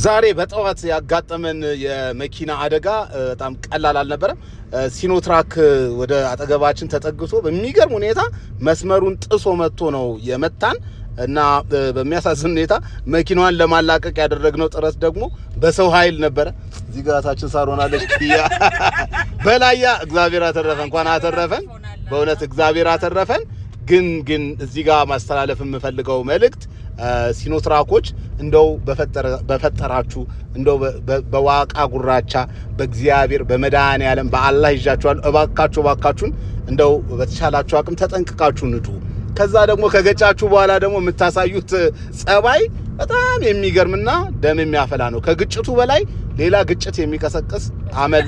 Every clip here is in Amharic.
ዛሬ በጠዋት ያጋጠመን የመኪና አደጋ በጣም ቀላል አልነበረም። ሲኖትራክ ወደ አጠገባችን ተጠግቶ በሚገርም ሁኔታ መስመሩን ጥሶ መጥቶ ነው የመታን እና በሚያሳዝን ሁኔታ መኪናዋን ለማላቀቅ ያደረግነው ጥረት ደግሞ በሰው ኃይል ነበር። እዚህ ጋር ታችን ሳሮናለች ኪያ በላያ እግዚአብሔር አተረፈን፣ እንኳን አተረፈን። በእውነት እግዚአብሔር አተረፈን። ግን እዚህ ጋር ማስተላለፍ የምፈልገው መልእክት ሲኖትራኮች እንደው በፈጠራችሁ እንደው በዋቃ ጉራቻ በእግዚአብሔር በመድኃኔዓለም በአላህ ይዣችኋል። እባካችሁን እንደው በተቻላችሁ አቅም ተጠንቅቃችሁ ንዱ። ከዛ ደግሞ ከገጫችሁ በኋላ ደግሞ የምታሳዩት ጸባይ በጣም የሚገርምና ደም የሚያፈላ ነው። ከግጭቱ በላይ ሌላ ግጭት የሚቀሰቅስ አመል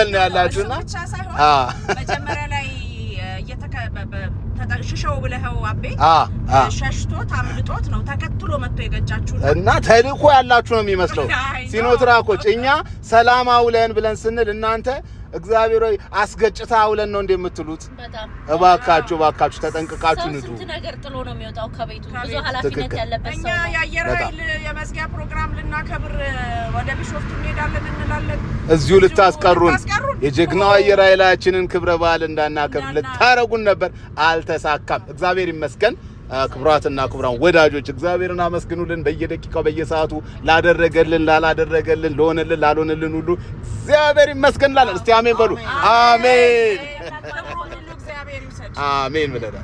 ነው ያላችሁና መጀመሪያ ላይ ተሽሸው ብለኸው አቤ ሸሽቶት አምልጦት ነው ተከትሎ መጥቶ የገጫችሁ እና ተልእኮ ያላችሁ ነው የሚመስለው ሲኖትራኮች። እኛ ሰላም አውለን ብለን ስንል እናንተ እግዚአብሔር ሆይ አስገጭታ አውለን ነው እንደምትሉት። እባካችሁ ተጠንቅቃችሁ ንዱ። ስንት ነገር ጥሎ ነው የሚወጣው ከቤቱ። ብዙ ኃላፊነት ያለበት ሰው ነው። የአየር ኃይል የመዝጊያ ፕሮግራም ልናከብር ወደ ቢሾፍቱ እንሄዳለን እንላለን። እዚሁ ልታስቀሩን የጀግናው አየር ኃይላችንን ክብረ በዓል እንዳናከብር ልታረጉን ነበር። አልተሳካም። እግዚአብሔር ይመስገን። ክብራትና ክብራን ወዳጆች እግዚአብሔርን አመስግኑልን። በየደቂቃው በየሰዓቱ ላደረገልን ላላደረገልን ለሆነልን ላልሆነልን ሁሉ እግዚአብሔር ይመስገን። እስቲ አሜን በሉ። አሜን አሜን ብለናል።